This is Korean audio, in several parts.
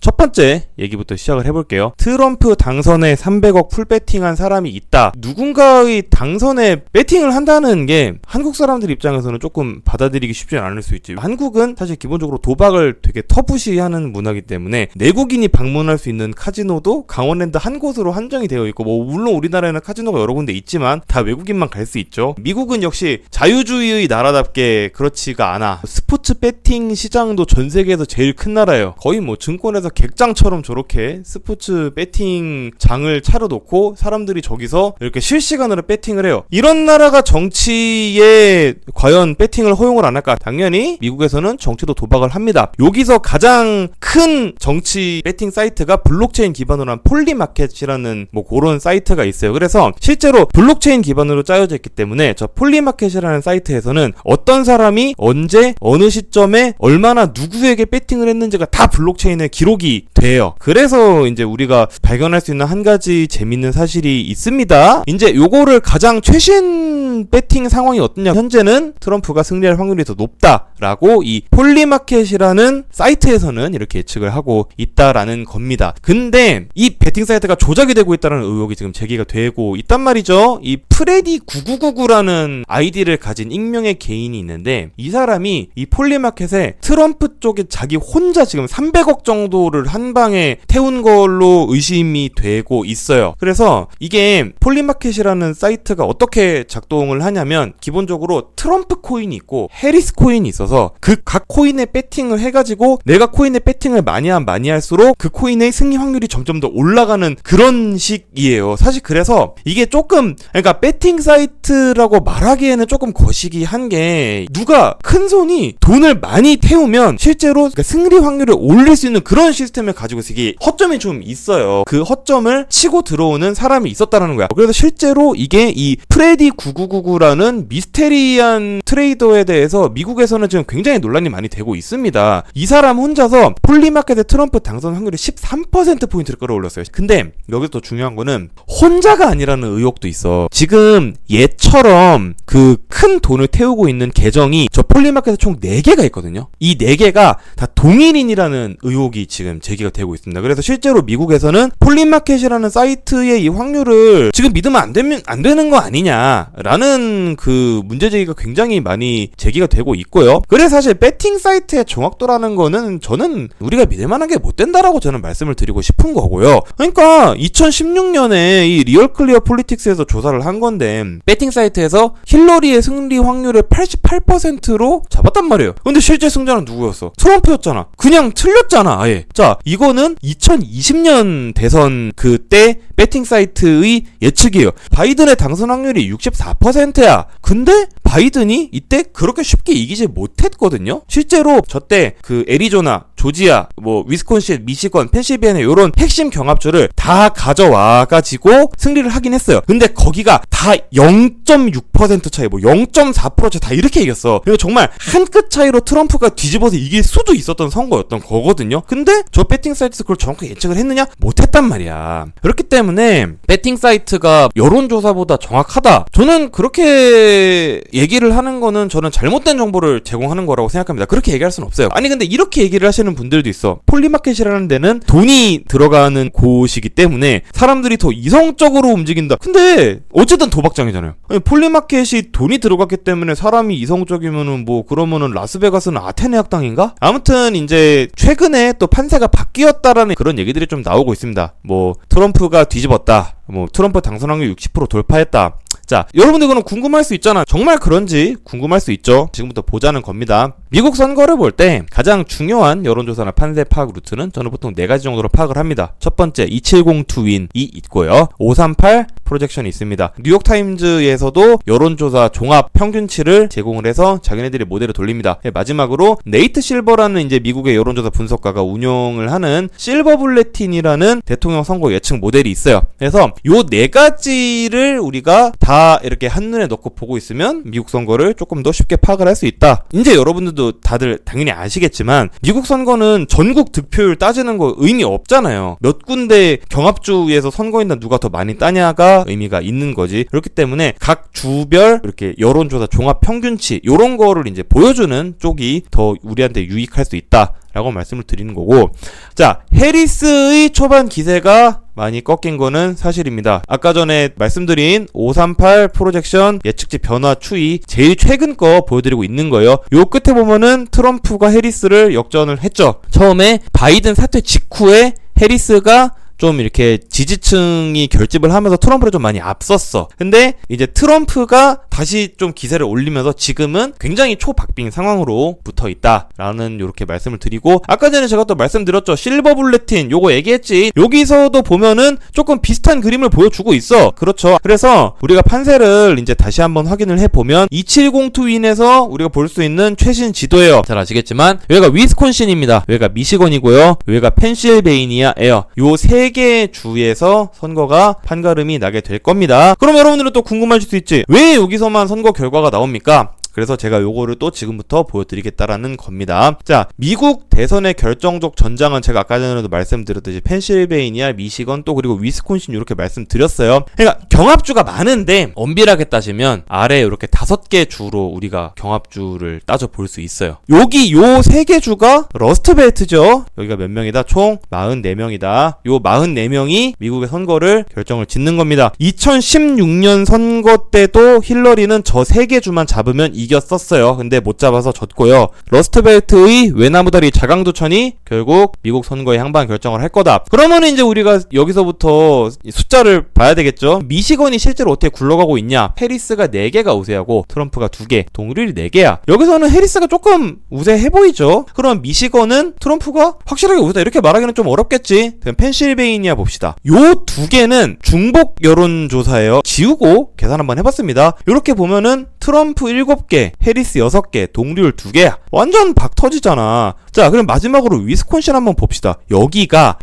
첫 번째 얘기부터 시작을 해볼게요. 트럼프 당선에 300억 풀배팅한 사람이 있다. 누군가의 당선에 배팅을 한다는 게 한국 사람들 입장에서는 조금 받아들이기 쉽지 않을 수 있지. 한국은 사실 기본적으로 도박을 되게 터부시하는 문화이기 때문에 내국인이 방문할 수 있는 카지노도 강원랜드 한 곳으로 한정이 되어 있고, 뭐 물론 우리나라에는 카지노가 여러 군데 있지만 다 외국인만 갈 수 있죠. 미국은 역시 자유주의의 나라답게 그렇지가 않아. 스포츠 배팅 시장도 전 세계에서 제일 큰 나라예요. 거의 뭐 증권에서 객장처럼 저렇게 스포츠 배팅 장을 차려놓고 사람들이 저기서 이렇게 실시간으로 배팅을 해요. 이런 나라가 정치에 과연 배팅을 허용을 안 할까? 당연히 미국에서는 정치도 도박을 합니다. 여기서 가장 큰 정치 배팅 사이트가 블록체인 기반으로 한 폴리마켓이라는 뭐 그런 사이트가 있어요. 그래서 실제로 블록체인 기반으로 짜여져 있기 때문에 저 폴리마켓이라는 사이트에서는 어떤 사람이 언제 어느 시점에 얼마나 누구에게 배팅을 했는지가 다 블록체인에 기록이 돼요. 그래서 이제 우리가 발견할 수 있는 한 가지 재밌는 사실이 있습니다. 이제 요거를 가장 최신 배팅 상황이 어떠냐, 현재는 트럼프가 승리할 확률이 더 높다라고 이 폴리마켓이라는 사이트에서는 이렇게 예측을 하고 있다라는 겁니다. 근데 이 배팅 사이트가 조작이 되고 있다는 의혹이 지금 제기가 되고 있단 말이죠. 이 프레디9999라는 아이디를 가진 익명의 개인이 있는데, 이 사람이 이 폴리마켓에 트럼프 쪽에 자기 혼자 지금 300억 정도를 한 방에 태운 걸로 의심이 되고 있어요. 그래서 이게 폴리마켓이라는 사이트가 어떻게 작동을 하냐면, 기본적으로 트럼프 코인이 있고 해리스 코인이 있어서 그 각 코인에 배팅을 해가지고 내가 코인에 배팅을 많이 하면 많이 할수록 그 코인의 승리 확률이 점점 더 올라가는 그런 식이에요. 사실 그래서 이게 조금, 그러니까 배팅 사이트라고 말하기에는 조금 거시기한 게, 누가 큰 손이 돈을 많이 태우면 실제로 그러니까 승리 확률을 올릴 수 있는 그런 시스템을 가지고 있어. 이게 허점이 좀 있어요. 그 허점을 치고 들어오는 사람이 있었다는 거야. 그래서 실제로 이게 이 프레디9999라는 미스테리한 트레이더에 대해서 미국에서는 지금 굉장히 논란이 많이 되고 있습니다. 이 사람 혼자서 폴리마켓의 트럼프 당선 확률이 13%포인트를 끌어올렸어요. 근데 여기서 더 중요한 거는 혼자가 아니라는 의혹도 있어. 지금 얘처럼 그 큰 돈을 태우고 있는 계정이 저 폴리마켓에 총 4개가 있거든요. 이 4개가 다 동일인이라는 의혹이 지금 제기가 되고 있습니다. 그래서 실제로 미국에서는 폴리마켓이라는 사이트의 이 확률을 지금 믿으면 안 되는 거 아니냐라는 그 문제 제기가 굉장히 많이 제기가 되고 있고요. 그래서 사실 배팅 사이트의 정확도라는 거는 저는 우리가 믿을 만한 게 못 된다라고 저는 말씀을 드리고 싶은 거고요. 그러니까 2016년에 이 리얼 클리어 폴리틱스에서 조사를 한 건데, 배팅 사이트에서 힐러리의 승리 확률을 88%로 잡았단 말이에요. 근데 실제 승자는 누구였어? 트럼프였잖아. 그냥 틀렸잖아, 아예. 자, 이거는 2020년 대선 그때 배팅 사이트의 예측이에요. 바이든의 당선 확률이 64%야. 근데 바이든이 이때 그렇게 쉽게 이기지 못했거든요. 실제로 저때 그 애리조나, 조지아, 뭐 위스콘신, 미시건, 펜실베니아 요런 핵심 경합주를 다 가져와가지고 승리를 하긴 했어요. 근데 거기가 다 0.6% 차이, 뭐 0.4% 차이 다 이렇게 이겼어. 그리고 정말 한 끗 차이로 트럼프가 뒤집어서 이길 수도 있었던 선거였던 거거든요. 근데 저 배팅 사이트에서 그걸 정확하게 예측을 했느냐? 못했단 말이야. 그렇기 때문에 배팅 사이트가 여론조사보다 정확하다, 저는 그렇게 얘기를 하는 거는 저는 잘못된 정보를 제공하는 거라고 생각합니다. 그렇게 얘기할 수는 없어요. 아니 근데 이렇게 얘기를 하시는 분들도 있어. 폴리마켓이라는 데는 돈이 들어가는 곳이기 때문에 사람들이 더 이성적으로 움직인다. 근데 어쨌든 도박장이잖아요. 아니, 폴리마켓이 돈이 들어갔기 때문에 사람이 이성적이면은 뭐 그러면은 라스베가스는 아테네 학당인가? 아무튼 이제 최근에 또 판세가 바뀌었다라는 그런 얘기들이 좀 나오고 있습니다. 뭐 트럼프가 뒤집었다, 뭐 트럼프 당선 확률 60% 돌파했다. 자, 여러분들 그럼 궁금할 수 있잖아. 정말 그런지 궁금할 수 있죠. 지금부터 보자는 겁니다. 미국 선거를 볼 때 가장 중요한 여론조사나 판세 파악 루트는 저는 보통 4가지 정도로 파악을 합니다. 첫 번째 270투윈이 있고요. 538 프로젝션이 있습니다. 뉴욕타임즈에서도 여론조사 종합 평균치를 제공을 해서 자기네들이 모델을 돌립니다. 마지막으로 네이트 실버라는 이제 미국의 여론조사 분석가가 운용을 하는 실버 불레틴이라는 대통령 선거 예측 모델이 있어요. 그래서 요 4가지를 우리가 다 이렇게 한눈에 넣고 보고 있으면 미국 선거를 조금 더 쉽게 파악을 할 수 있다. 이제 여러분들도 다들 당연히 아시겠지만 미국 선거는 전국 득표율 따지는 거 의미 없잖아요. 몇 군데 경합주에서 선거인단 누가 더 많이 따냐가 의미가 있는 거지. 그렇기 때문에 각 주별 이렇게 여론조사 종합 평균치 요런 거를 이제 보여주는 쪽이 더 우리한테 유익할 수 있다 라고 말씀을 드리는 거고, 자, 해리스의 초반 기세가 많이 꺾인 거는 사실입니다. 아까 전에 말씀드린 538 프로젝션 예측치 변화 추이 제일 최근 거 보여드리고 있는 거예요. 요 끝에 보면은 트럼프가 해리스를 역전을 했죠. 처음에 바이든 사퇴 직후에 해리스가 좀 이렇게 지지층이 결집을 하면서 트럼프를 좀 많이 앞섰어. 근데 이제 트럼프가 다시 좀 기세를 올리면서 지금은 굉장히 초박빙 상황으로 붙어 있다라는 요렇게 말씀을 드리고, 아까 전에 제가 또 말씀드렸죠. 실버 블레틴 요거 얘기했지. 여기서도 보면은 조금 비슷한 그림을 보여주고 있어. 그렇죠. 그래서 우리가 판세를 이제 다시 한번 확인을 해보면 2702 트윈에서 우리가 볼 수 있는 최신 지도예요. 잘 아시겠지만 여기가 위스콘신입니다. 여기가 미시건이고요. 여기가 펜실베이니아예요. 요 세 개 주에서 선거가 판가름이 나게 될 겁니다. 그럼 여러분들은 또 궁금하실 수 있지, 왜 여기서만 선거 결과가 나옵니까? 그래서 제가 요거를 또 지금부터 보여드리겠다라는 겁니다. 자, 미국 대선의 결정적 전장은 제가 아까 전에도 말씀드렸듯이 펜실베이니아, 미시건, 또 그리고 위스콘신 이렇게 말씀드렸어요. 그러니까 경합주가 많은데 엄밀하게 따지면 아래 이렇게 5개 주로 우리가 경합주를 따져 볼 수 있어요. 여기 요 3개 주가 러스트벨트죠. 여기가 몇 명이다? 총 44명이다. 요 44명이 미국의 선거를 결정을 짓는 겁니다. 2016년 선거 때도 힐러리는 저 3개 주만 잡으면 이겼었어요. 근데 못 잡아서 졌고요. 러스트벨트의 외나무다리 자강두천이 결국 미국 선거의 향방 결정을 할 거다. 그러면 이제 우리가 여기서부터 숫자를 봐야 되겠죠. 미시건이 실제로 어떻게 굴러가고 있냐. 해리스가 4개가 우세하고 트럼프가 2개, 동률이 4개야. 여기서는 해리스가 조금 우세해 보이죠. 그럼 미시건은 트럼프가 확실하게 우세다 이렇게 말하기는 좀 어렵겠지. 그럼 펜실베이니아 봅시다. 요 2개는 중복 여론조사예요. 지우고 계산 한번 해봤습니다. 이렇게 보면은 트럼프 7개, 해리스 6개, 동률 2개야. 완전 박 터지잖아. 자, 그럼 마지막으로 위스콘신 한번 봅시다. 여기가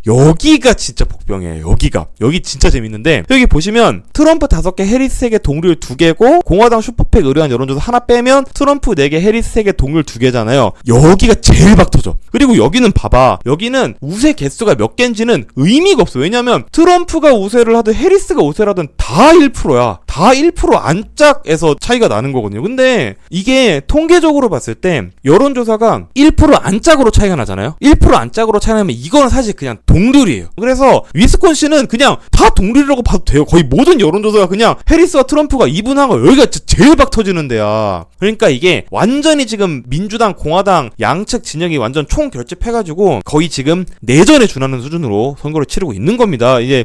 진짜 복병이에요. 여기 진짜 재밌는데, 여기 보시면 트럼프 5개, 해리스 3개, 동률 2개고, 공화당 슈퍼팩 의뢰한 여론조사 하나 빼면 트럼프 4개, 해리스 3개, 동률 2개잖아요. 여기가 제일 박 터져. 그리고 여기는 봐봐. 여기는 우세 개수가 몇 개인지는 의미가 없어. 왜냐면 트럼프가 우세를 하든 해리스가 우세를 하든 다 1%야. 다 1% 안짝에서 차이가 나는 거거든요. 근데 이게 통계적으로 봤을 때 여론조사가 1% 안짝으로 차이가 나잖아요. 1% 안짝으로 차이가 나면 이거는 사실 그냥 동률이에요. 그래서 위스콘신은 그냥 다 동률이라고 봐도 돼요. 거의 모든 여론조사가 그냥 해리스와 트럼프가 이분한 거, 여기가 제일 박 터지는 데야. 그러니까 이게 완전히 지금 민주당, 공화당 양측 진영이 완전 총 결집해가지고 거의 지금 내전에 준하는 수준으로 선거를 치르고 있는 겁니다. 이제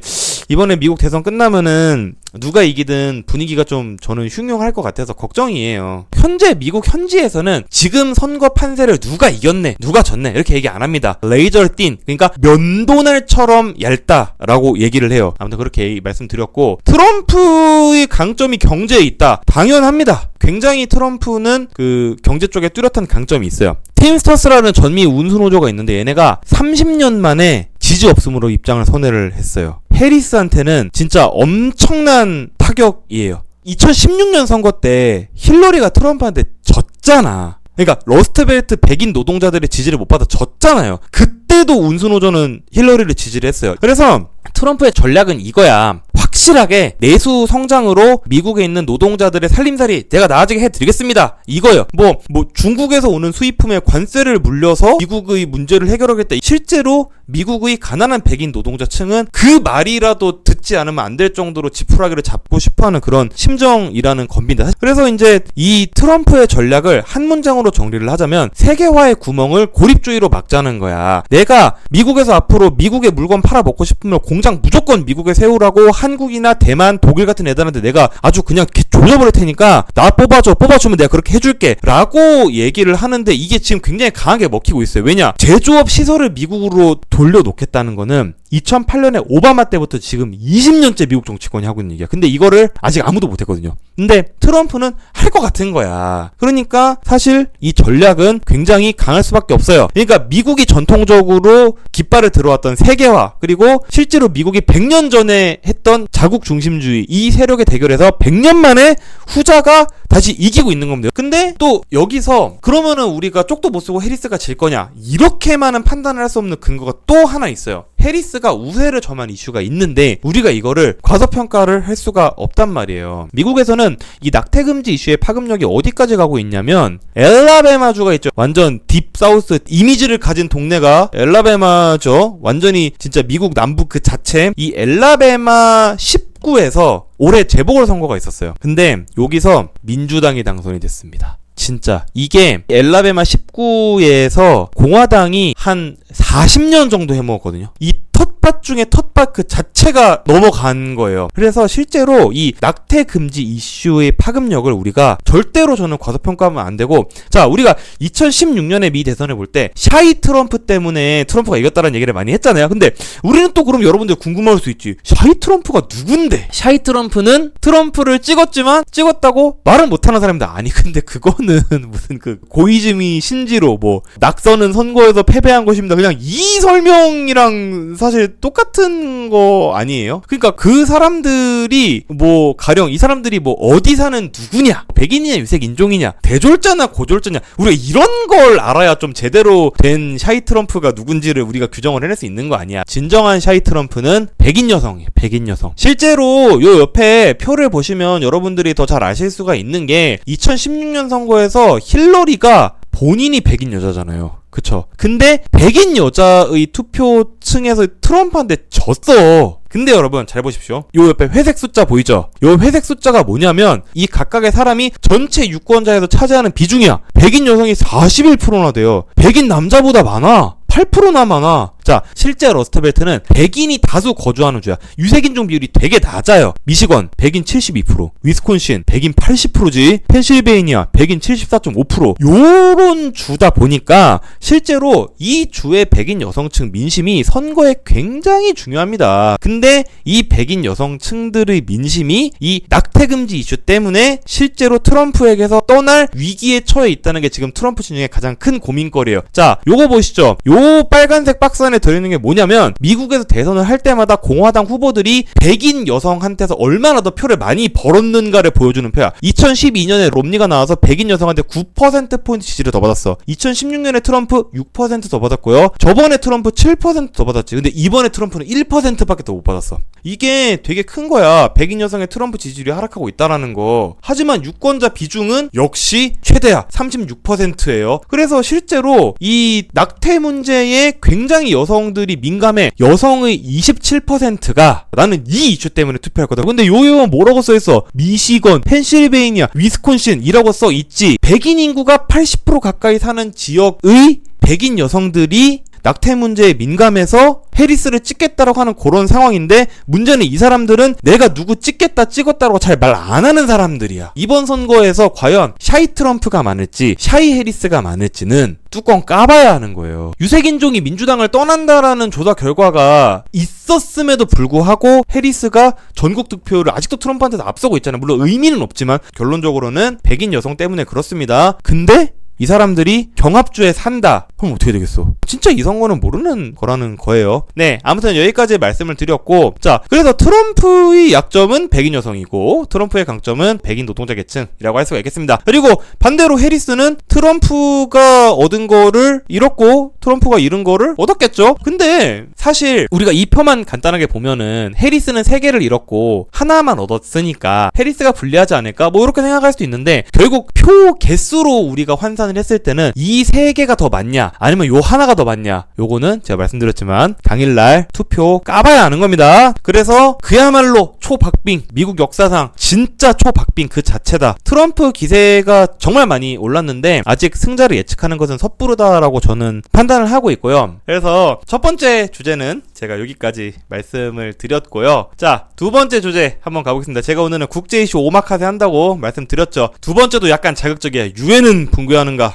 이번에 미국 대선 끝나면은 누가 이기든 분위기가 좀 저는 흉흉할 것 같아서 걱정이에요. 현재 미국 현지에서는 지금 선거 판세를 누가 이겼네, 누가 졌네 이렇게 얘기 안 합니다. 레이저를 띈, 그러니까 면도날처럼 얇다라고 얘기를 해요. 아무튼 그렇게 말씀드렸고, 트럼프의 강점이 경제에 있다. 당연합니다. 굉장히 트럼프는 그 경제 쪽에 뚜렷한 강점이 있어요. 팀스터스라는 전미 운수노조가 있는데 얘네가 30년 만에 지지 없음으로 입장을 선회를 했어요. 해리스한테는 진짜 엄청난 타격이에요. 2016년 선거 때 힐러리가 트럼프한테 졌잖아. 그러니까 러스트벨트 백인 노동자들의 지지를 못 받아 졌잖아요. 그때도 운수노조는 힐러리를 지지를 했어요. 그래서 트럼프의 전략은 이거야. 확실하게 내수 성장으로 미국에 있는 노동자들의 살림살이 내가 나아지게 해드리겠습니다. 이거요. 뭐 중국에서 오는 수입품에 관세를 물려서 미국의 문제를 해결하겠다. 실제로 미국의 가난한 백인 노동자층은 그 말이라도 듣지 않으면 안 될 정도로 지푸라기를 잡고 싶어하는 그런 심정이라는 겁니다. 그래서 이제 이 트럼프의 전략을 한 문장으로 정리를 하자면 세계화의 구멍을 고립주의로 막자는 거야. 내가 미국에서 앞으로 미국의 물건 팔아먹고 싶으면 공장 무조건 미국에 세우라고 한국이나 대만, 독일 같은 애들한테 내가 아주 그냥 조져버릴 테니까 나 뽑아주면 내가 그렇게 해줄게 라고 얘기를 하는데, 이게 지금 굉장히 강하게 먹히고 있어요. 왜냐? 제조업 시설을 미국으로 돌려놓겠다는 거는 2008년에 오바마 때부터 지금 20년째 미국 정치권이 하고 있는 얘기야. 근데 이거를 아직 아무도 못했거든요. 근데 트럼프는 할 것 같은 거야. 그러니까 사실 이 전략은 굉장히 강할 수밖에 없어요. 그러니까 미국이 전통적으로 깃발을 들어왔던 세계화, 그리고 실제로 미국이 100년 전에 했던 자국 중심주의, 이 세력의 대결에서 100년 만에 후자가 다시 이기고 있는 겁니다. 근데 또 여기서 그러면은 우리가 쪽도 못 쓰고 해리스가 질 거냐, 이렇게만은 판단을 할 수 없는 근거가 또 하나 있어요. 해리스가 우세를 점한 이슈가 있는데 우리가 이거를 과소평가를 할 수가 없단 말이에요. 미국에서는 이 낙태금지 이슈의 파급력이 어디까지 가고 있냐면 엘라베마주가 있죠. 완전 딥 사우스 이미지를 가진 동네가 엘라베마죠. 완전히 진짜 미국 남부 그 자체. 이 엘라베마 10구에서 올해 재보궐선거가 있었어요. 근데 여기서 민주당이 당선이 됐습니다. 진짜 이게 엘라베마 19에서 공화당이 한 40년 정도 해먹었거든요. 이 텃밭 중에 텃밭 그 자체가 넘어간 거예요. 그래서 실제로 이 낙태 금지 이슈의 파급력을 우리가 절대로 저는 과소평가하면 안 되고, 자, 우리가 2016년에 미 대선을 볼 때 샤이 트럼프 때문에 트럼프가 이겼다는 얘기를 많이 했잖아요. 근데 우리는 또 그럼 여러분들 궁금할 수 있지. 샤이 트럼프가 누군데? 샤이 트럼프는 트럼프를 찍었다고 말은 못하는 사람인데, 아니 근데 그거는 무슨 그 고이즈미 신지로 뭐 낙선은 선거에서 패배한 것입니다. 그냥 이 설명이랑 사실 똑같은 거 아니에요? 그러니까 그 사람들이 뭐 가령 이 사람들이 뭐 어디 사는 누구냐, 백인이냐 유색 인종이냐, 대졸자나 고졸자냐, 우리가 이런 걸 알아야 좀 제대로 된 샤이 트럼프가 누군지를 우리가 규정을 해낼 수 있는 거 아니야. 진정한 샤이 트럼프는 백인 여성이에요. 백인 여성. 실제로 요 옆에 표를 보시면 여러분들이 더 잘 아실 수가 있는 게 2016년 선거에서 힐러리가 본인이 백인 여자잖아요. 그쵸? 근데 백인 여자의 투표층에서 트럼프한테 졌어. 근데 여러분 잘 보십시오. 요 옆에 회색 숫자 보이죠? 요 회색 숫자가 뭐냐면 이 각각의 사람이 전체 유권자에서 차지하는 비중이야. 백인 여성이 41%나 돼요. 백인 남자보다 많아. 8%나 많아. 자, 실제 러스트벨트는 백인이 다수 거주하는 주야. 유색인종 비율이 되게 낮아요. 미시건 백인 72%, 위스콘신 백인 80%지, 펜실베이니아 백인 74.5%. 요런 주다 보니까 실제로 이 주의 백인 여성층 민심이 선거에 굉장히 중요합니다. 근데 이 백인 여성층들의 민심이 이 낙태금지 이슈 때문에 실제로 트럼프에게서 떠날 위기에 처해 있다는 게 지금 트럼프 진영의 가장 큰 고민거리예요. 자, 요거 보시죠. 요 빨간색 박스 안에 들어있는 게 뭐냐면 미국에서 대선을 할 때마다 공화당 후보들이 백인 여성한테서 얼마나 더 표를 많이 벌었는가를 보여주는 표야. 2012년에 롬니가 나와서 백인 여성한테 9%포인트 지지를 더 받았어. 2016년에 트럼프 6% 더 받았고요. 저번에 트럼프 7% 더 받았지. 근데 이번에 트럼프는 1%밖에 더 못 받았어. 이게 되게 큰 거야. 백인 여성의 트럼프 지지율이 하락하고 있다라는 거. 하지만 유권자 비중은 역시 최대야. 36%예요. 그래서 실제로 이 낙태 문제에 굉장히 여성들이 민감해. 여성의 27%가 나는 이 이슈 때문에 투표할 거다. 근데 요요는 뭐라고 써있어? 미시건, 펜실베이니아, 위스콘신이라고 써있지. 백인 인구가 80% 가까이 사는 지역의 백인 여성들이 낙태 문제에 민감해서 해리스를 찍겠다라고 하는 그런 상황인데, 문제는 이 사람들은 내가 누구 찍었다라고 잘 말 안 하는 사람들이야. 이번 선거에서 과연 샤이 트럼프가 많을지 샤이 해리스가 많을지는 뚜껑 까봐야 하는 거예요. 유색인종이 민주당을 떠난다라는 조사 결과가 있었음에도 불구하고 해리스가 전국 득표율을 아직도 트럼프한테서 앞서고 있잖아요. 물론 의미는 없지만 결론적으로는 백인 여성 때문에 그렇습니다. 근데 이 사람들이 경합주에 산다. 그럼 어떻게 되겠어? 진짜 이 선거는 모르는 거라는 거예요. 네, 아무튼 여기까지 말씀을 드렸고, 자, 그래서 트럼프의 약점은 백인 여성이고 트럼프의 강점은 백인 노동자 계층이라고 할 수가 있겠습니다. 그리고 반대로 해리스는 트럼프가 얻은 거를 잃었고 트럼프가 잃은 거를 얻었겠죠. 근데 사실 우리가 이 표만 간단하게 보면은 해리스는 3개를 잃었고 하나만 얻었으니까 해리스가 불리하지 않을까, 뭐 이렇게 생각할 수도 있는데, 결국 표 개수로 우리가 환산을 했을 때는 이 3개가 더 많냐 아니면 요 하나가 더 많냐, 요거는 제가 말씀드렸지만 당일날 투표 까봐야 하는 겁니다. 그래서 그야말로 초박빙, 미국 역사상 진짜 초박빙 그 자체다. 트럼프 기세가 정말 많이 올랐는데 아직 승자를 예측하는 것은 섣부르다라고 저는 판단을 하고 있고요. 그래서 첫 번째 주제는 제가 여기까지 말씀을 드렸고요. 자, 두 번째 주제 한번 가보겠습니다. 제가 오늘은 국제 이슈 오마카세 한다고 말씀드렸죠. 두 번째도 약간 자극적이야. 유엔은 붕괴하는가?